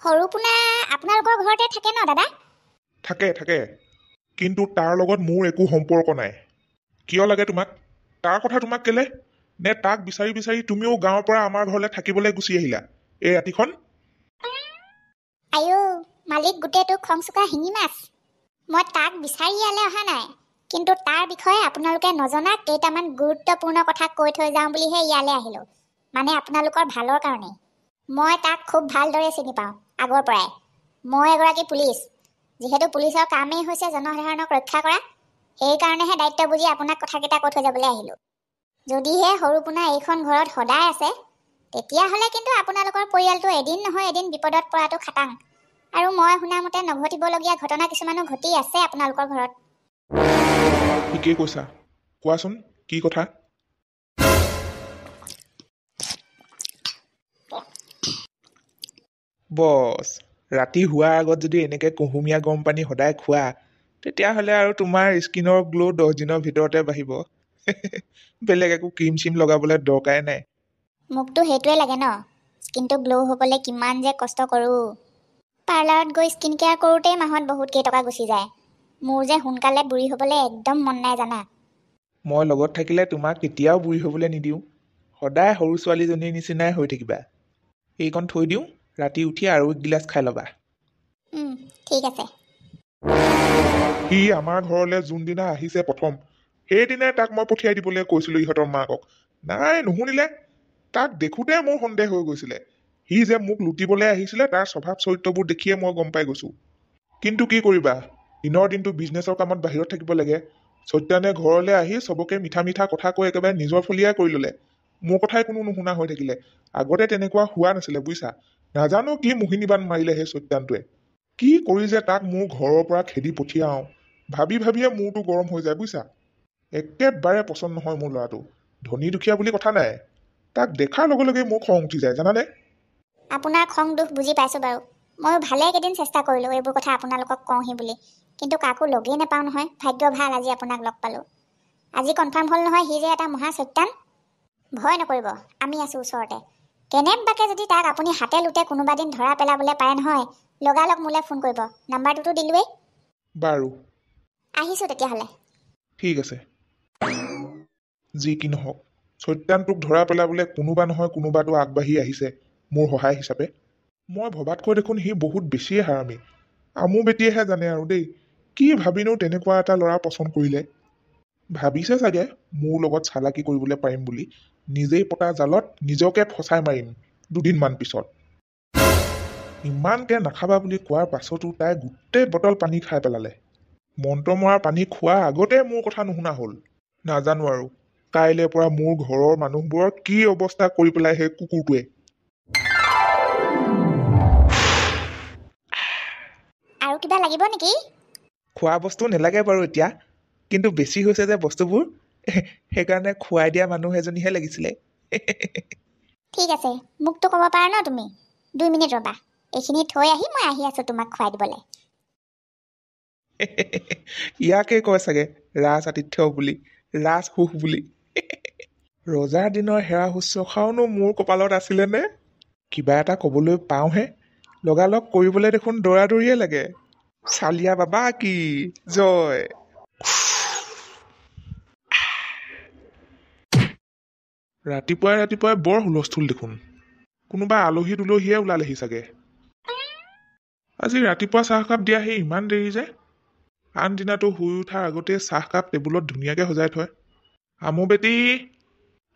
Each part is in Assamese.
সৰুপোনা আপোনালোকৰ ঘৰতে থাকে ন দাদা? থাকে কিন্তু তাৰ লগত মোৰ একো সম্পৰ্ক নাই। কিয় লাগে তোমাক? তাৰ কথা তোমাক কেলে? নে তাক বিচাৰি বিচাৰি তুমিও গাঁৱৰ পৰা আমাৰ ঘৰলৈ থাকিবলৈ গুচি আহিলা এই ৰাতিখন? আইও মালিক গোটেইটো খংচুকা শিঙি মাছ। মই তাক বিচাৰি ইয়ালৈ অহা নাই, কিন্তু তাৰ বিষয়ে আপোনালোকে নজনা কেইটামান গুৰুত্বপূৰ্ণ কথা কৈ থৈ যাওঁ বুলিহে ইয়ালৈ আহিলোঁ। মানে আপোনালোকৰ ভালৰ কাৰণে। মই তাক খুব ভালদৰে চিনি পাওঁ আগৰ পৰাই। মই এগৰাকী পুলিচ। যিহেতু পুলিচৰ কামেই হৈছে জনসাধাৰণক ৰক্ষা কৰা, সেইকাৰণেহে দায়িত্ব বুজি আপোনাক কথাকেইটা কৈ থৈ যাবলৈ আহিলোঁ। যদিহে সৰুপোনা এইখন ঘৰত সদায় আছে, তেতিয়াহ'লে কিন্তু আপোনালোকৰ পৰিয়ালটো এদিন নহয় এদিন বিপদত পৰাটো খাটাং। আৰু মই শুনামতে নঘটিবলগীয়া ঘটনা কিছুমানো ঘটি আছে আপোনালোকৰ ঘৰত। ঠিকেই কৈছা, কোৱাচোন কি কথা? বছ, ৰাতি শোৱাৰ আগত যদি এনেকৈ কুহুমীয়া গৰম পানী সদায় খোৱা, তেতিয়াহ'লে আৰু তোমাৰ স্কিনৰ গ্ল' 10 দিনৰ ভিতৰতে বাঢ়িব। বেলেগ একো ক্ৰীম চিম লগাবলৈ দৰকাৰে নাই। মোকতো সেইটোৱে লাগে ন, স্কিনটো গ্ল' হ'বলৈ কিমান যে কষ্ট কৰোঁ। পাৰ্লাৰত গৈ স্কিন কেয়াৰ কৰোঁতেই মাহত বহুত কেইটকা গুচি যায়। মোৰ যে সোনকালে বুঢ়ী হ'বলৈ একদম মন নাই জানা। মই লগত থাকিলে তোমাক কেতিয়াও বুঢ়ী হ'বলৈ নিদিওঁ। সদায় সৰু ছোৱালীজনীৰ নিচিনাই হৈ থাকিবা। এইকণ থৈ দিওঁ, ৰাতি উঠি আৰু এক গিলাচ খাই ল'বা। ঠিক আছে। সি আমাৰ ঘৰলৈ যোনদিনা আহিছে প্ৰথম, সেইদিনাই তাক মই পঠিয়াই দিবলৈ কৈছিলোঁ ইহঁতৰ মাকক। নাই, নুশুনিলে। তাক দেখোঁতে মোৰ সন্দেহ হৈ গৈছিলে। সি যে মোক লুটিবলৈ আহিছিলে তাৰ স্বভাৱ চৰিত্ৰবোৰ দেখিয়ে মই গম পাই গৈছোঁ। কিন্তু কি কৰিবা, দিনৰ দিনটো বিজনেছৰ কামত বাহিৰত থাকিব লাগে। সত্যানে ঘৰলৈ আহি চবকে মিঠা মিঠা কথা কৈ একেবাৰে নিজৰ ফলীয়াই কৰি ল'লে। মোৰ কথাই কোনো নুশুনা হৈ থাকিলে। আগতে তেনেকুৱা হোৱা নাছিলে বুজিছা। নাজানো কি মোহিনীবান মাৰিলে সেই সত্যানটোৱে। কি কৰি যে তাক মোৰ ঘৰৰ পৰা খেদি পঠিয়াওঁ, ভাবি ভাবিয়ে মূৰটো গৰম হৈ যায় বুজিছা। একেবাৰে পচন্দ নহয় মোৰ ল'ৰাটো। ধনী দুখীয়া বুলি কথা নাই, তাক দেখাৰ লগে লগে মোৰ খং উঠি যায় জানানে। আপোনাৰ খং দুখ বুজি পাইছোঁ বাৰু। ময়ো ভালে কেইদিন চেষ্টা কৰিলোঁ এইবোৰ কথা আপোনালোকক কওঁহি বুলি, কিন্তু কাকো লগেই নাপাওঁ নহয়। ভাগ্য ভাল আজি আপোনাক লগ পালোঁ। আজি কনফাৰ্ম হ'ল নহয় সি যে এটা মহা সত্যান। ভয় নকৰিব, আমি আছোঁ ওচৰতে। কেনেবাকে যদি তাক আপুনি হাতে লোটে কোনোবা দিন ধৰা পেলাবলৈ পাৰে নহয়, লগালগ মোলৈ ফোন কৰিব। নাম্বাৰটোতো দিলোৱেই। বাৰু, আহিছোঁ তেতিয়াহ'লে। ঠিক আছে। যি কি নহওক, সত্যানটোক ধৰা পেলাবলৈ কোনোবা নহয় কোনোবাটো আগবাঢ়ি আহিছে মোৰ সহায় হিচাপে। মই ভবাতকৈ দেখোন সি বহুত বেছিয়ে হাৰামী। আমো বেটিয়েহে জানে আৰু দেই, কি ভাবিনো তেনেকুৱা এটা ল'ৰা পচন্দ কৰিলে। ভাবিছে চাগে মোৰ লগত চালাকি কৰিবলৈ পাৰিম বুলি। নিজেই পতা জালত নিজকে ফচাই মাৰিম দুদিনমান পিছত। ইমানকে নাখাবা বুলি কোৱাৰ পাছতো তাই গোটেই বটল পানী খাই পেলালে। মন্ত্ৰ মৰাৰ পানী খোৱাৰ আগতে মোৰ কথা নুশুনা হ'ল। নাজানো আৰু কাইলৈ পৰা মোৰ ঘৰৰ মানুহবোৰৰ কি অৱস্থা কৰি পেলাই সেই কুকুৰটোৱে। আৰু কিবা লাগিব নেকি? খোৱা বস্তু নেলাগে বাৰু এতিয়া, কিন্তু বেছি হৈছে যে বস্তুবোৰ, সেইকাৰণে খুৱাই দিয়া মানুহ এজনীহে লাগিছিলে। ঠিক আছে, মোকতো ক'ব পাৰা ন তুমি। 2 মিনিট ৰ'বা, এইখিনি থৈ আহি মই আহি আছোঁ তোমাক খুৱাই দিবলৈ। ইয়াকে কয় চাগে ৰাজ আতিথ্য বুলি, ৰাজ সুখ বুলি। ৰজাৰ দিনৰ সেৱা শুশ্ৰূষাওনো মোৰ কপালত আছিলে নে? কিবা এটা ক'বলৈ পাওঁহে লগালগ কৰিবলৈ দেখোন দৌৰাদৌৰিয়ে লাগে। চালিয়া বাবা কি জয়। ৰাতিপুৱাই ৰাতিপুৱাই বৰ হুলস্থুল দেখোন। কোনোবা আলহী দুলহীয়ে ওলালেহি চাগে। আজি ৰাতিপুৱা চাহকাপ দিয়াহি ইমান দেৰি যে। আন দিনাটো শুই উঠাৰ আগতে চাহকাপ টেবুলত ধুনীয়াকৈ সজাই থয়।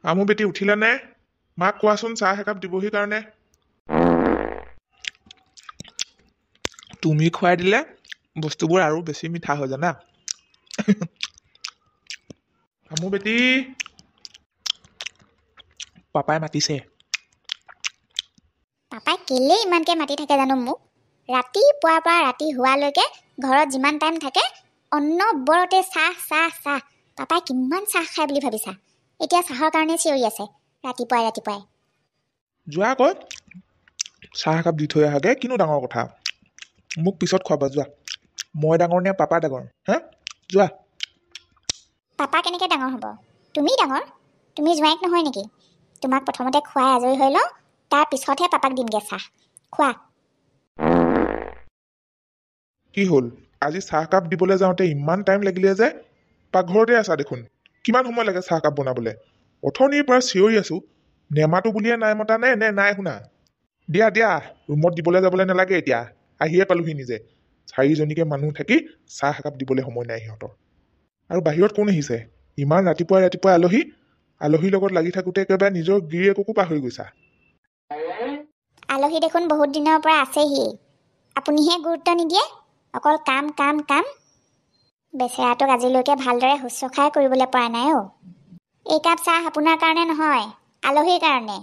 আমু বেটি উঠিলানে? মাক কোৱাচোন চাহ একাপ দিবহি কাৰণে। তুমি খুৱাই দিলে বস্তুবোৰ আৰু বেছি মিঠা হয় জানা। আমু বেটি, পাপাই মাতিছে। পাপাই কেলেই ইমানকৈ মাতি থাকে জানো মোক। ৰাতিপুৱাৰ পৰা ৰাতি হোৱালৈকে ঘৰত যিমান টাইম থাকে অনবৰতে চাহ চাহ চাহ। পাপাই কিমান চাহ খায় বুলি ভাবিছা? এতিয়া চাহৰ কাৰণে চিঞৰি আছে ৰাতিপুৱাই ৰাতিপুৱাই। যোৱা আকৌ চাহ একাপ দি থৈ আহাগে, কিনো ডাঙৰ কথা। মোক পিছত খুৱাবা যোৱা। মই ডাঙৰ নে পাপা ডাঙৰ হা? যোৱা। পাপা কেনেকৈ ডাঙৰ হ'ব? তুমি ডাঙৰ। তুমি জোঁৱাইক নহয় নেকি? তোমাক প্ৰথমতে খুৱাই আজৰি হৈ লওঁ, তাৰ পিছতহে পাপাক দিমগৈ চাহ। খোৱা। কি হ'ল আজি চাহকাপ দিবলৈ যাওঁতে ইমান টাইম লাগিলে যে পাকঘৰতে আছা দেখোন কিমান সময় লাগে চাহকাপ বনাবলৈ অথনিৰ পৰা চিঞৰি আছো নেমাটো বুলিয়ে নাই মতা নে নে নাই শুনা দিয়া দিয়া ৰুমত দিবলৈ যাবলৈ নালাগে এতিয়া আহিয়ে পালোহি নিজে 4জনীকে মানুহ থাকি চাহ একাপ দিবলৈ সময় নাই সিহঁতৰ আৰু বাহিৰত কোন আহিছে ইমান ৰাতিপুৱাই ৰাতিপুৱাই আলহীৰ লগত লাগি থাকোঁতে একেবাৰে নিজৰ গিৰিয়েককো পাহৰি গৈছা আলহী দেখোন বহুত দিনৰ পৰা আছেহি আপুনিহে গুৰুত্ব নিদিয়ে অকল কাম কাম কাম বেচেৰাটোক আজিলৈকে ভালদৰে শুশ্ৰূষাই কৰিবলৈ পৰা নাই অ' এই কাপ চাহ আপোনাৰ কাৰণে নহয় আলহীৰ কাৰণে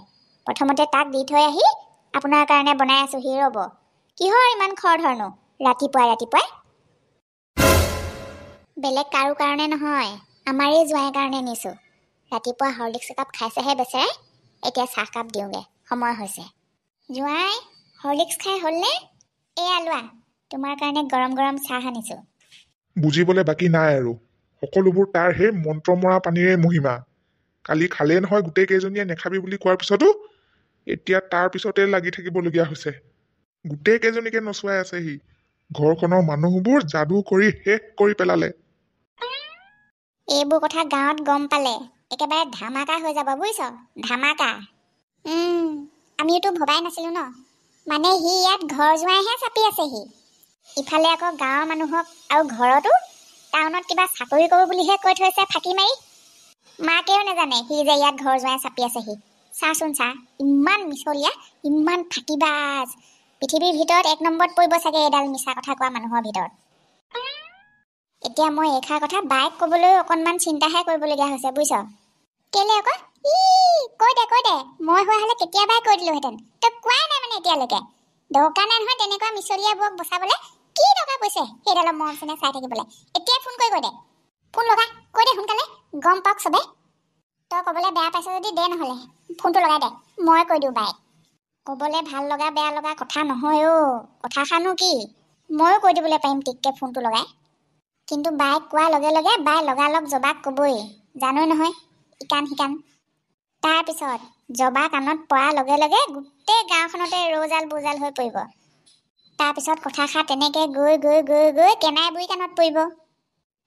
প্ৰথমতে তাক দি থৈ আহি আপোনাৰ কাৰণে বনাই আছোহি ৰ'ব কিহৰ ইমান খৰধৰনো ৰাতিপুৱাই বেলেগ কাৰো কাৰণে নহয় আমাৰেই জোঁৱাইৰ কাৰণে নিছোঁ ৰাতিপুৱা হৰলিক্স একাপ খাইছেহে বেচেৰাই এতিয়া চাহকাপ দিওঁগৈ সময় হৈছে জোঁৱাই হৰলিক্স খাই হ'লনে এয়া লোৱা তোমাৰ কাৰণে গৰম গৰম চাহ আনিছোঁ বুজিবলৈ বাকী নাই আৰু সকলোবোৰ তাৰ সেই মন্ত্ৰ মৰা পানীৰে মহিমা কালি খালেই নহয় গোটেই কেইজনীয়ে নেখাবি বুলি কোৱাৰ পিছতো এতিয়া তাৰ পিছতে লাগি থাকিবলগীয়া হৈছে গোটেই কেইজনীকে নচুৱাই আছে সি ঘৰখনৰ মানুহবোৰ যাদু কৰি শেষ কৰি পেলালে এইবোৰ কথা গাঁৱত গম পালে একেবাৰে ধামাকা হৈ যাব বুজিছ ধামাকা আমিওতো ভবাই নাছিলোঁ ন মানে সি ইয়াত ঘৰ জোঁৱাইহে চাপি আছেহি ইফালে আকৌ গাঁৱৰ মানুহক আৰু ঘৰতো টাউনত কিবা চাকৰি কৰোঁ বুলিহে কৈ থৈছে ফাঁকি মাৰি মাকেও নাজানে সি যে ইয়াত ঘৰ জোঁৱাই চাপি আছেহি চাচোন চা ইমান মিছলীয়া ইমান ফাঁকিবাজ পৃথিৱীৰ ভিতৰত 1 নম্বৰত পৰিব চাগে এডাল মিছা কথা কোৱা মানুহৰ ভিতৰত এতিয়া মই এইষাৰ কথা বায়েক ক'বলৈ অকণমান চিন্তাহে কৰিবলগীয়া হৈছে বুজিছ কেলে আকৌ কৈ দে মই হোৱা হ'লে কেতিয়াবাই কৈ দিলোহেঁতেন তই কোৱাই নাই মানে এতিয়ালৈকে দৰকাৰ নাই নহয় তেনেকুৱা মিছলীয়া বোৰক বচাবলৈ কি দৰকাৰ পৰিছে সেইডালৰ মৰম চেনেহ চাই থাকিবলৈ এতিয়াই ফোন কৰি কৈ দে ফোন লগা কৈ দে সোনকালে গম পাওক চবে তই ক'বলৈ বেয়া পাইছ যদি দে নহ'লে ফোনটো লগাই দে মই কৈ দিওঁ বায়েক ক'বলৈ ভাল লগা বেয়া লগা কথা নহয় অ' কথাষাৰনো কি ময়ো কৈ দিবলৈ পাৰিম টিককৈ ফোনটো লগাই কিন্তু বায়েক কোৱাৰ লগে লগে বাই লগালগ জবাক ক'বই জানোই নহয় ইকান সিকান তাৰপিছত জবা কাণত পৰাৰ লগে লগে গোটেই গাঁওখনতে ৰৌজাল বোজাল হৈ পৰিব তাৰপিছত কথাষাৰ তেনেকৈ গৈ কেনাই বুঢ়ী কাণত পৰিব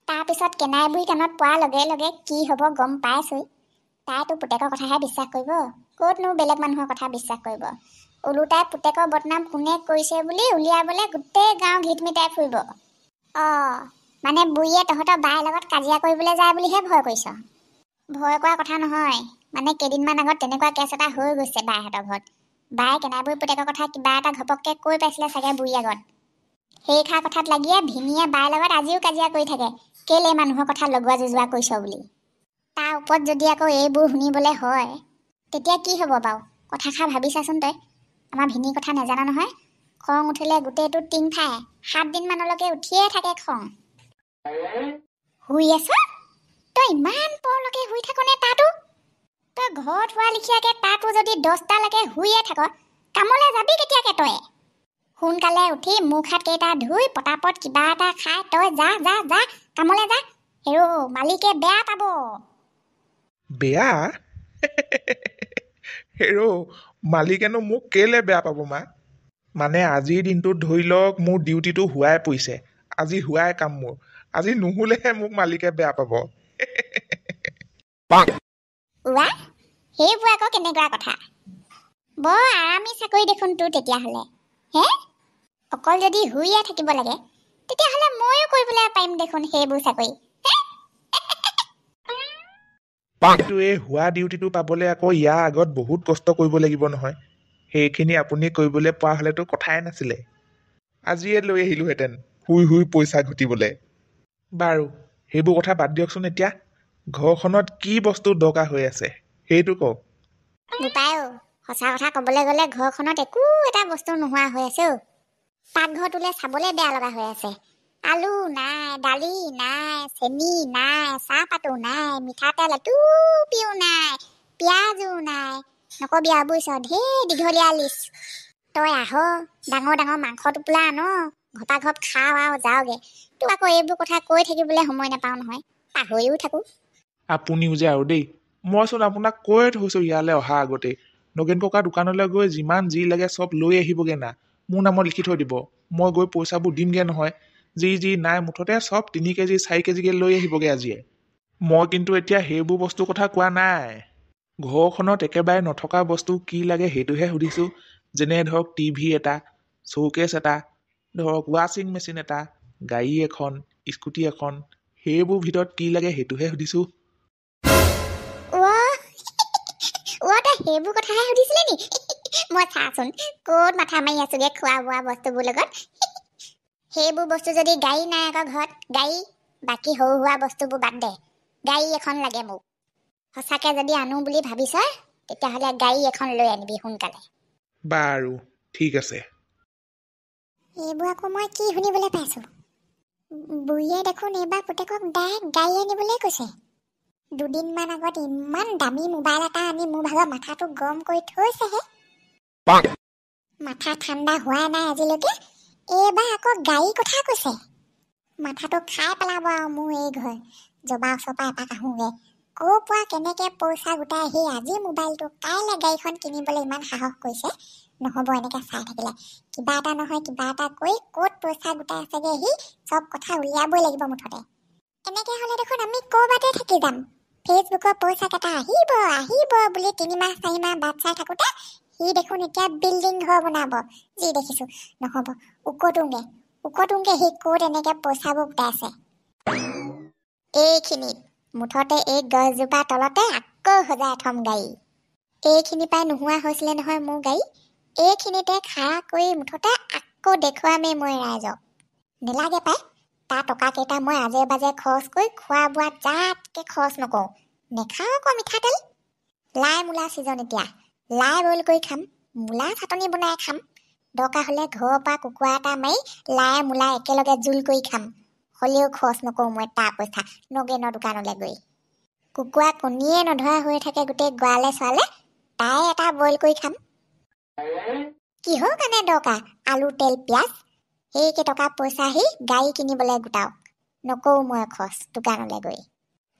তাৰপিছত কেনাই বুঢ়ী কাণত পৰাৰ লগে লগে কি হ'ব গম পাইছই তাইতো পুতেকৰ কথাহে বিশ্বাস কৰিব ক'তনো বেলেগ মানুহৰ কথা বিশ্বাস কৰিব ওলোটাই পুতেকৰ বদনাম কোনে কৰিছে বুলি উলিয়াবলৈ গোটেই গাঁও ঘিট মিটাই ফুৰিব মানে বুঢ়ীয়ে তহঁতৰ বাইৰ লগত কাজিয়া কৰিবলৈ যায় বুলিহে ভয় কৰিছ ভয় কৰা কথা নহয় মানে কেইদিনমান আগত তেনেকুৱা কেছ এটা হৈ গৈছে বাইহঁতৰ ঘৰত বাই কেনাইবুঢ়ী পুতেকৰ কথা কিবা এটা ঘপককৈ কৈ পাইছিলে চাগে বুঢ়ী আগত সেইষাৰ কথাত লাগিয়ে ভিনীয়ে বাইৰ লগত আজিও কাজিয়া কৰি থাকে কেলে মানুহৰ কথা লগোৱা যুজোৱা কৰিছ বুলি তাৰ ওপৰত যদি আকৌ এইবোৰ শুনিবলৈ হয় তেতিয়া কি হ'ব বাৰু কথাষাৰ ভাবি চাচোন তই আমাৰ ভিনীৰ কথা নাজানা নহয় খং উঠিলে গোটেইটো টিং খায় 7 দিনমানলৈকে উঠিয়ে থাকে খং শুই আছ তই ইমান পৰলৈকে শুই থাকনে তাতো তই ঘৰত হোৱা লিখিয়াকে তাতো যদি 10টালৈকে শুইয়ে থাক কামলৈ যাবি কেতিয়াকে তই সোনকালে উঠি মুখ হাত কেইটা ধুই পটাপট কিবা এটা খাই তই যা কামলৈ যা হেৰ' মালিকে বেয়া পাব বেয়া হেৰ' মালিকেনো মোক কেলে বেয়া পাব মা মানে আজিৰ দিনটোত ধৰি লওক মোৰ ডিউটিটো হোৱাই পৰিছে আজি হোৱাই কাম মোৰ আজি নুহুলেহে মোক মালিকে বেয়া পাব উৱা সেইবোৰ আকৌ কেনেকুৱা কথা বৰ আৰামী চাকৰি দেখোন তোৰ তেতিয়াহ'লে হে অকল যদি শুইয়ে থাকিব লাগে তেতিয়াহ'লে ময়ো কৰিবলৈ পাৰিম দেখোন সেইবোৰ চাকৰি কিন্তু এই হোৱা ডিউটিটো পাবলৈ আকৌ ইয়াৰ আগত বহুত কষ্ট কৰিব লাগিব নহয় সেইখিনি আপুনি কৰিবলৈ পোৱা হ'লেতো কথাই নাছিলে আজিয়ে লৈ আহিলোহেঁতেন শুই পইচা ঘটিবলৈ বাৰু সেইবোৰ কথা বাদ দিয়কচোন এতিয়া ঘৰখনত কি বস্তু দৰকাৰ হৈ আছে সেইটো কওক বোপাই সঁচা কথা ক'বলৈ গ'লে ঘৰখনত একো এটা বস্তু নোহোৱা হৈ আছে পাকঘৰটোলৈ চাবলৈ বেয়া লগা হৈ আছে আলু নাই দালি নাই চেনি নাই চাহপাতো নাই মিঠাতেল এটুপিও নাই পিঁয়াজো নাই নকবি আৰু বুজিছ ঢেৰ দীঘলীয়া লিষ্ট তই আহ ডাঙৰ মাংস টোপোলা আন ঘপাঘপ খাওঁ আৰু যাওঁগৈ তোক আকৌ এইবোৰ কথা কৈ থাকিবলৈ সময় নাপাওঁ নহয় পাহৰিও থাকোঁ আপুনিও যে আৰু দেই মইচোন আপোনাক কৈয়ে থৈছোঁ ইয়ালৈ অহা আগতে নগেন ককাৰ দোকানলৈ গৈ যিমান যি লাগে চব লৈ আহিবগৈ না মোৰ নামত লিখি থৈ দিব। মই গৈ পইচাবোৰ দিমগৈ নহয়। যি নাই মুঠতে চব 3 কেজি 4 কেজিকৈ লৈ আহিবগৈ আজিয়ে। মই কিন্তু এতিয়া সেইবোৰ বস্তুৰ কথা কোৱা নাই। ঘৰখনত একেবাৰে নথকা বস্তু কি লাগে সেইটোহে সুধিছোঁ। যেনে ধৰক টিভি এটা, শ্ব'কেছ এটা, ধৰক ৱাশ্বিং মেচিন এটা, গাড়ী এখন, স্কুটি এখন, সেইবোৰ ভিতৰত কি লাগে সেইটোহে সুধিছোঁ। তই সেইবোৰ কথাহে সুধিছিলে নি? মই চাচোন ক'ত মাথা মাৰি আছোগে খোৱা বোৱা বস্তুবোৰ লগত। সেইবোৰ বস্তু যদি গাড়ী নাই আকৌ ঘৰত, গাড়ী বাকী সৰু সুৰা বস্তুবোৰ বাদ দে, গাড়ী এখন লাগে মোক। সঁচাকে যদি আনো বুলি ভাবিছ তেতিয়াহ'লে গাড়ী এখন লৈ আনিবি সোনকালে। বাৰু ঠিক আছে। এইবোৰ আকৌ মই কি শুনিবলৈ পাইছো? বুঢ়ীয়ে দেখোন এইবাৰ পুতেকক ডাইৰেক্ট গাড়ী আনিবলৈ কৈছে। দুদিনমান আগত ইমান দামী মোবাইল এটা আনি মোৰ ভাগৰ মাথাটো গৰম কৰি থৈছেহে। মাথা ঠাণ্ডা হোৱা নাই আজিলৈকে, এইবাৰ আকৌ গাড়ী কথা কৈছে। মাথাটো খাই পেলাব আৰু মোৰ এই ঘৰ। জবা ওচৰপৰা এপাক আহোঁগে। ক'ৰ পৰা কেনেকৈ পইচা গোটাই আহি আজি মোবাইলটো কাইলৈ গাড়ীখন কিনিবলৈ ইমান সাহস কৰিছে। নহ'ব এনেকৈ চাই থাকিলে, কিবা এটা নহয় কিবা এটা কৈ ক'ত পইচা গোটাই আছেগৈ সি চব কথা উলিয়াবই লাগিব মুঠতে। এনেকৈ হ'লে দেখোন আমি ক'ৰবাতে থাকি যাম। ফেচবুকৰ পইচা কেইটা আহিব বুলি 3 মাহ 4 মাহ বাট চাই থাকোঁতে সি দেখোন এতিয়া বিল্ডিং ঘৰ বনাব। যি দেখিছোঁ নহ'ব, উকটোংগে সি ক'ত এনেকৈ পইচাবোৰ গোটাই আছে। এইখিনিত মুঠতে এই গছজোপা তলতে আকৌ সজাই থ'ম গাড়ী। এইখিনি পাই নোহোৱা হৈছিলে নহয় মোৰ গাড়ী। এইখিনিতে খাৰা কৰি মুঠতে আকৌ দেখুৱামেই মই ৰাইজক। নেলাগে পাই, তাৰ টকাকেইটা মই আজে বাজে খৰচ কৰি খোৱা বোৱাত জাতকৈ খৰচ নকৰোঁ। নেখাওঁ আকৌ মিঠাতেল। লাই মূলা ছিজন এতিয়া, লাই বইল কৰি খাম, মূলা চাটনি বনাই খাম। দৰকাৰ হ'লে ঘৰৰ পৰা কুকুৰা এটা মাৰি লাই মূলা একেলগে জোল কৰি খাম। হ'লেও খৰচ নকৰোঁ মই তাৰ পইচা নগেনৰ দোকানলৈ গৈ। কুকুৰা কণীয়ে নধৰা হৈ থাকে গোটেই গঁৰালে চোৱালে, তাই এটা বইল কৰি খাম। কিহৰ কাৰণে দৰকাৰ আলু তেল পিঁয়াজ? সেইকেইটকা পইচা আহি গাড়ী কিনিবলৈ গোটাওক। নকৰোঁ মই খৰচ দোকানলৈ গৈ।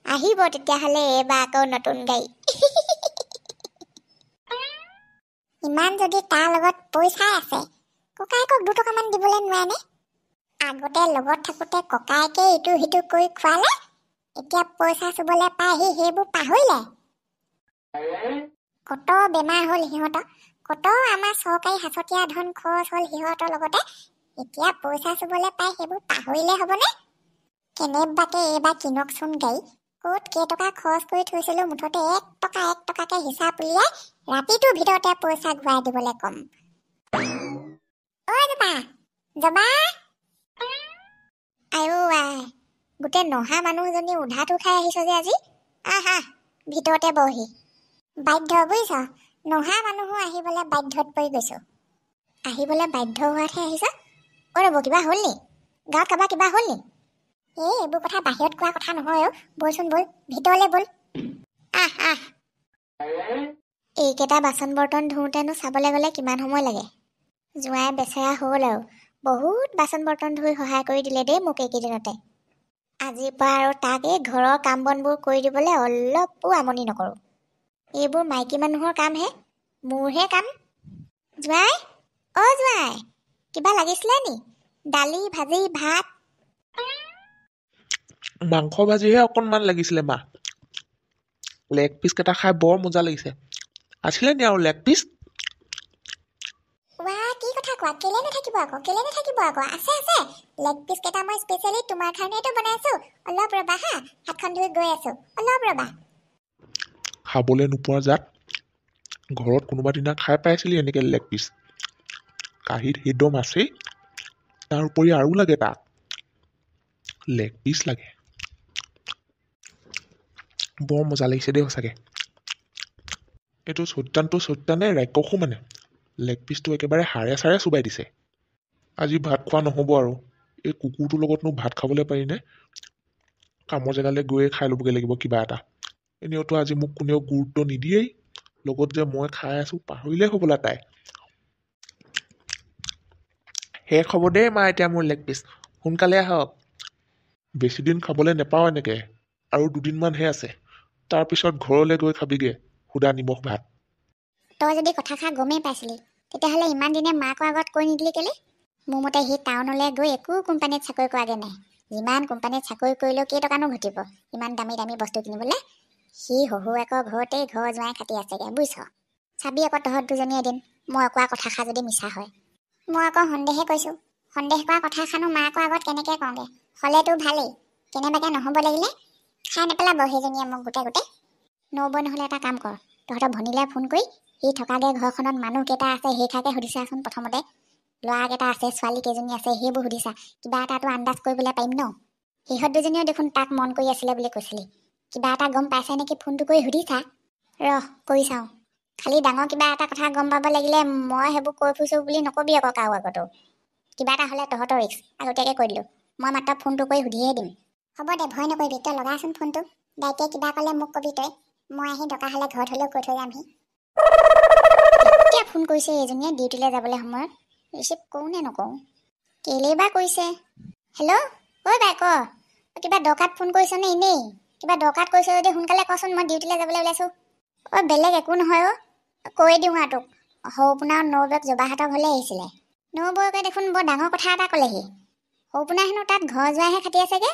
আহিব তেতিয়াহ'লে এইবাৰ আকৌ নতুন গাড়ী। ইমান যদি তাৰ লগত পইচাই আছে, ককায়েকক 2 টকামান দিবলৈ নোৱাৰেনে? আগতে লগত থাকোঁতে ককায়েকে ইটো সিটো কৰি খোৱালে, এতিয়া পইচা চুবলৈ পাই সি সেইবোৰ পাহৰিলে। কত বেমাৰ হ'ল সিহঁতৰ, কত আমাৰ চৰকাৰী সাঁচতীয়া ধন খৰচ হ'ল সিহঁতৰ লগতে। এতিয়া পইচা চুবলৈ পাই সেইবোৰ পাহৰিলে হ'বনে? কেনেবাকে এইবাৰ কিনকচোন গাড়ী। ক'ত কেইটকা খৰচ কৰি থৈছিলোঁ মুঠতে 1 টকাকৈ হিচাপ উলিয়াই ৰাতিটোৰ ভিতৰতে পইচা ঘূৰাই দিবলৈ ক'ম। অ' জবা আইও আই, গোটেই নহা মানুহজনী উধাটো খাই আহিছ যে আজি। আহা ভিতৰতে বহি। বাধ্য বুজিছ, নহা মানুহো আহিবলৈ বাধ্যত পৰি গৈছোঁ। আহিবলৈ বাধ্য হোৱাতহে আহিছ? ৰ'ব কিবা হ'ল নি? গাঁৱত কাৰোবাৰ কিবা হ'ল নি? এইবোৰ কথা বাহিৰত কোৱা কথা নহয়। বলচোন বল, ভিতৰলৈ বল। আহ এইকেইটা বাচন বৰ্তন ধুওঁতেনো চাবলৈ গ'লে কিমান সময় লাগে। জোঁৱাই বেচেৰা হ'ল আৰু বহুত বাচন বৰ্তন ধুই সহায় কৰি দিলে দেই মোক এইকেইদিনতে। আজিৰ পৰা আৰু তাক এই ঘৰৰ কাম বনবোৰ কৰি দিবলৈ অলপো আমনি নকৰোঁ। এইবোৰ মাইকী মানুহৰ কামহে, মোৰহে কাম। জোঁৱাই, অ' জোঁৱাই, কিবা লাগিছিলে নি? দালি ভাজি ভাত? মাংস ভাজিহে অকণমান লাগিছিলে মা। লেগ পিচ কেইটা খাই বৰ মজা লাগিছে। আছিলে নি আৰু লেগ পিচ? কি কথা কোৱা, কেলে নাথাকিব আকৌ, আছে। লেগ পিচ কেইটা মই স্পেচিয়েলি তোমাৰ কাৰণেতো বনাইছোঁ। অলপ ৰ'বা হা, হাতখন ধুই গৈ আছোঁ, অলপ ৰ'বা। খাবলৈ নোপোৱা জাত, ঘৰত কোনোবা দিনা খাই পাইছিলি এনেকৈ লেগ পিচ? কাঁহীত সেইদম আছেই, তাৰ উপৰি আৰু লাগে তাক লেগ পিচ লাগে। বৰ মজা লাগিছে দেই সঁচাকৈ। এইটো চৈতানে ৰাক্ষসো মানে লেগ পিচটো একেবাৰে হাড়ে চাৰে চুবাই দিছে। আজি ভাত খোৱা নহ'ব আৰু। এই কুকুৰটোৰ লগতনো ভাত খাবলৈ পাৰিনে? কামৰ জেগালৈ গৈয়ে খাই ল'বগৈ লাগিব কিবা এটা। এনেওতো আজি মোক কোনেও গুৰুত্ব নিদিয়েই, লগত যে মই খাই আছোঁ পাহৰিলে হ'বলা তাই। শেষ হ'ব দেই মা এতিয়া মোৰ লেগ পিচ, সোনকালে আহক। বেছিদিন খাবলৈ নেপাওঁ এনেকৈ, আৰু 2 দিনমানহে আছে। তাৰপিছত ঘৰলৈ গৈ খাবিগে সুদা নিমখ ভাত। তই যদি কথাষাৰ গমেই পাইছিলি তেতিয়াহ'লে ইমান দিনে মাকৰ আগত কৈ নিদিলি কেলে? মোৰ মতে সি টাউনলৈ গৈ একো কোম্পানীত চাকৰি কৰাগৈ নাই। যিমান কোম্পানীত চাকৰি কৰিলেও কেইটকানো ঘটিব ইমান দামী দামী বস্তু কিনিবলৈ? সি শহুৱেকৰ ঘৰতেই ঘৰ জোঁৱাই খাটি আছেগৈ, বুজিছ? চাবি আকৌ তহঁত দুজনী এদিন মই কোৱা কথাষাৰ যদি মিছা হয়। মই আকৌ সন্দেহে কৈছোঁ। সন্দেহ কৰা কথাষাৰনো মাকৰ আগত কেনেকৈ কওঁগৈ? হ'লেতো ভালেই, কেনেবাকৈ নহ'ব লাগিলে খাই নেপেলাব সেইজনীয়ে মোক গোটেই গোটেই। নবৈ নহ'লে এটা কাম কৰ, তহঁতৰ ভনীলৈ ফোন কৰি সি থকাগৈ ঘৰখনত মানুহ কেইটা আছে সেইখাকে সুধিছাচোন। প্ৰথমতে ল'ৰা কেইটা আছে, ছোৱালী কেইজনী আছে, সেইবোৰ সুধিছা। কিবা এটাতো আন্দাজ কৰিবলৈ পাৰিম ন? সিহঁত দুজনীও দেখোন তাক মন কৰি আছিলে বুলি কৈছিলি। কিবা এটা গম পাইছে নেকি ফোনটো কৰি সুধিছা? কৰি চাওঁ। খালি ডাঙৰ কিবা এটা কথা গম পাব লাগিলে মই সেইবোৰ কৈ ফুৰিছোঁ বুলি নকবি আকৌ কাৰো আগতো। কিবা এটা হ'লে তহঁতৰ ৰিক্স, আগতীয়াকৈ কৈ দিলোঁ। মই মাত্ৰ ফোনটো কৰি সুধিহে দিম। হ'ব দে, ভয় নকৰিবি, তই লগাচোন ফোনটো। দায়িত্বে কিবা ক'লে মোক কবি তই। মই আহি দৰকাৰ হ'লে ঘৰত হ'লেও কৈ থৈ যামহি। এতিয়া ফোন কৰিছে এইজনীয়ে ডিউটিলৈ যাবলৈ সময়ত। ৰিচিভ কৰোঁ নে নকৰোঁ? কেলেই বা কৰিছে? হেল্ল', ঐ বাই ক, কিবা দৰকাৰত ফোন কৰিছনে? এনেই কিবা দৰকাৰত কৰিছ যদি সোনকালে কচোন, মই ডিউটিলৈ যাবলৈ ওলাইছোঁ। বেলেগ একো নহয় কৈ দিওঁ আৰু তোক। সৰুপোনা আৰু নবৌক জবাহঁতৰ ঘৰলৈ আহিছিলে। নবৌকে দেখোন বৰ ডাঙৰ কথা এটা ক'লেহি। সৰুপোনা হেনো তাত ঘৰ যোৱাইহে খাটি আছেগৈ।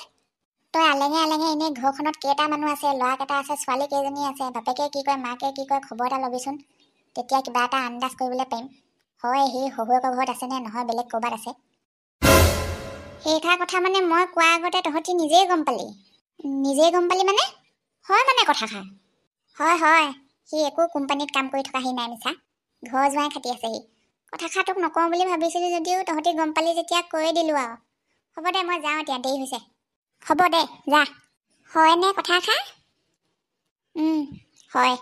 তই আলেঙে আলেঙে এনেই ঘৰখনত কেইটা মানুহ আছে, ল'ৰা কেইটা আছে, ছোৱালী কেইজনী আছে, বাপেকে কি কয় মাকে কি কয় খবৰ এটা ল'বিচোন। তেতিয়া কিবা এটা আন্দাজ কৰিবলৈ পাৰিম, হয় সি শহুৱেকৰ ঘৰত আছে নে নহয় বেলেগ ক'ৰবাত আছে। সেইষাৰ কথা মানে মই কোৱাৰ আগতে তহঁতি নিজেই গম পালি। নিজেই গম পালি মানে? হয় মানে কথাষাৰ? হয়, সি একো কোম্পানীত কাম কৰি থকা সি নাই, মিছা। ঘৰ জোঁৱাই খাটি আছে সি। কথাষাৰ তোক নকওঁ বুলি ভাবিছিলি যদিও তহঁতি গম পালি যেতিয়া কৈয়ে দিলোঁ আৰু। হ'ব দে, মই যাওঁ এতিয়া, দেৰি হৈছে। হ'ব দে, যা। হয়নে কথাষাৰ? হয়।